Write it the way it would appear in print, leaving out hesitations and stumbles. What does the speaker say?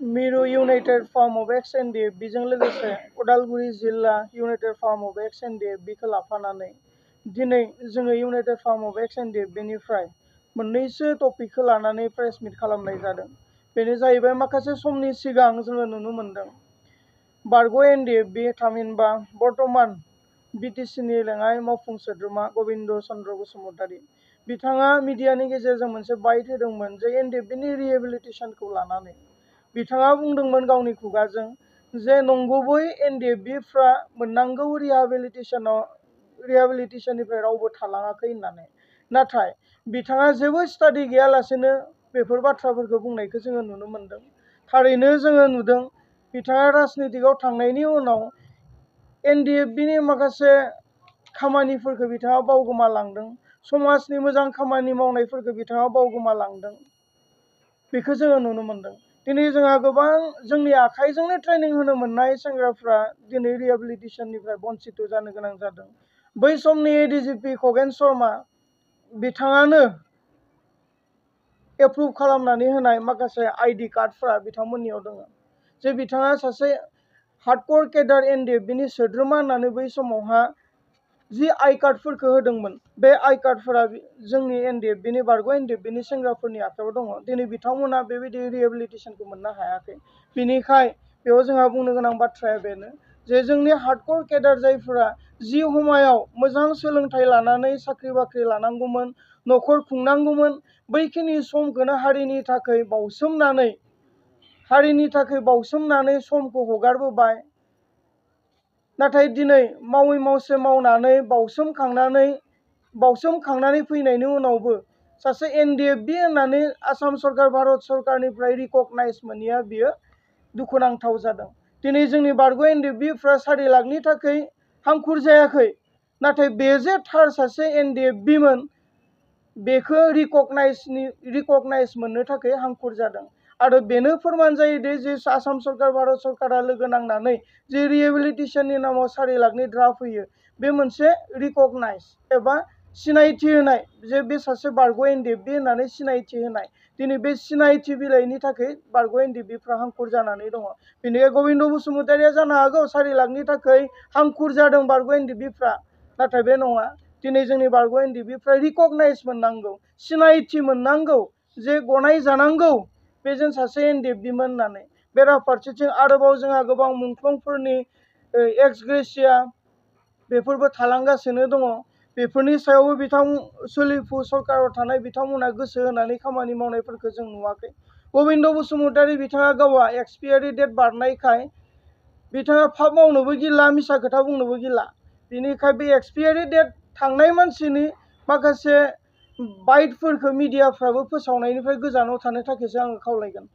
मिरु United firm of एक्स एनडिएफ बेजों लोगोसे उदालगुरि जिल्ला इउनाइटेड फार्म अफ एक्स एनडिएफ बेखौ लाफानानै दिनै जोङो इउनाइटेड फार्म अफ एक्स एनडिएफ बेनिफ्राय मोननैसो टपिकखौ लानानै प्रेस मिट खालामनाय जादों। बेनो जाहैबाय माखासे समनि सिगां जोङो नुनो मोन्दों बारग' एनडिएफ बे थामहिनबा बर्तमान बिटिसिनि लेङाइ मावफुं सोद्रोमा गबिन्द चन्द्र बसुमतारी बिथाङा मिडियानि गेजेरजों मोनसे बाइट होदोंमोन जे एनडिएफ बिनि रिहेबिलिटेसनखौ लानानै बिथाङा बुंदोंमोन गावनि खुगाजों जे नंगुबै एनडिएफ बिफ्रा मोननांगौ रिहेबिलिटेसननिफ्राय रावबो थालाङाखै होननानै। नाथाय बिथाङा जेबो स्टाडि गैयालासेनो बेफोर बाथ्राफोरखौ बुंनायखौ जोङो नुनो मोन्दों। थारैनो जोङो नुदों बिथाङा राजनितिकआव थांनायनि उनाव एनडिएफ बिनि माखासे खामानिफोरखौ बिथाङा बावगोमालांदों, समाजनि मोजां खामानि मावनायफोरखौ बिथाङा बावगोमालांदों। बेखौ जोङो नुनो मोन्दों। दिनै जोंहा गोबां जोंनि आखाइजोंनो ट्रेनिं होनो मोननाय सेंग्राफ्रा दिनै रिहेबिलिटेसननिफ्राय बन्सित जानो गोनां जादों। बै समनि एडिजिपि खगेन शर्मा बिथाङानो एप्रुभ खालामनानै होनाय माखासे आइडि कार्डफोरा बिथांमोननियाव दङ जे बिथाङा सासे हार्डकर केडार एनडिएफ बिनि सोद्रोमा होननानै बै समावहा जि आइ कार्डफोरखौ होदोंमोन बे आइ कार्डफोरा जोंनि एनडिएफ बिनि बारग' एनडिएफ बिनि सेंग्राफोरनि आखायाव दङ। दिनै बिथांमोना बेबायदि रिहेबिलिटेसनखौ मोननो हायाखै। बिनिखाय बेयाव जोंहा बुंनो गोनां बाथ्राया बेनो जे जोंनि हार्डकर केडार जायफोरा जि समायाव मोजां सोलोंथाइ लानानै साख्रि बाख्रि लानांगौमोन, न'खर खुंनांगौमोन, बैखिनि समखौनो हारिनि थाखाय बावसोमनानै समखौ हगारबोबाय। नाथाय दिनै मावै मावसे मावनानै बावसोमखांनानै फैनायनि उनावबो सासे एनडिएफ बि होननानै आसाम सरकार भारत सरकारनिफ्राय रिकगनाइज मोनैया बियो दुखुनांथाव जादों। दिनै जोंनि बारग' एनडिएफ बिफ्रा 4 लाखनि थाखाय हांखुर जायाखै। नाथाय बे जे थार सासे एनडिएफ बिमोन बेखौ रिकगनाइज मोननो थाखाय हांखुर जादों। आरो बेनो फोरमान जायो दे जे आसाम सरकार भारत सरकारा लोगो नांनानै जे रिहेबिलिटेसननि नामाव 4 लाखनि ड्राफ्ट होयो बे मोनसे रिकगनाइज एबा सिनायथि होनाय जे बे सासे बारग' एनडिएफ बि होननानै सिनायथि होनाय। दिनै बे सिनायथि बिलाइनि थाखाय बारग' एनडिएफ बिफ्रा हांखुर जानानै दङ। बेनिखायनो गबिन्द बसुमतारीया जानो हागौ 4 लाखनि थाखाय हांखुर जादों बारग' एनडिएफ बिफ्रा। नाथाय बे नङा। दिनै जोंनि बारग' एनडिएफ बिफ्रा रिकगनाइज मोननांगौ, सिनायथि मोननांगौ जे गनाय जानांगौ बेजों सासे एनडिएफ बिमोन होननानै। बेराफारसेथिं आरोबाव जोंहा गोबां मुंख्लंफोरनि एक्स ग्रेसिया बेफोरबो थालांगासिनो दङ। बेफोरनि सायावबो सोलिफु सरकाराव थानाय बिथांमोना गोसो होनानै खामानि मावनायफोरखौ जों नुवाखै। गबिन्द बसुमतारी बिथाङा गावहा एक्सपायारि डेट बारनायखाय बिथाङा फाप मावनोबो गिला, मिसा खोथा बुंनोबो गिला। बिनिखाय बे एक्सपायारि डेट थांनाय मानसिनि माखासे बाइटफोरखौ मिडियाफ्राबो फोसावनायनिफ्राय गोजानाव थानो थाखायसो आङो खावलायगोन।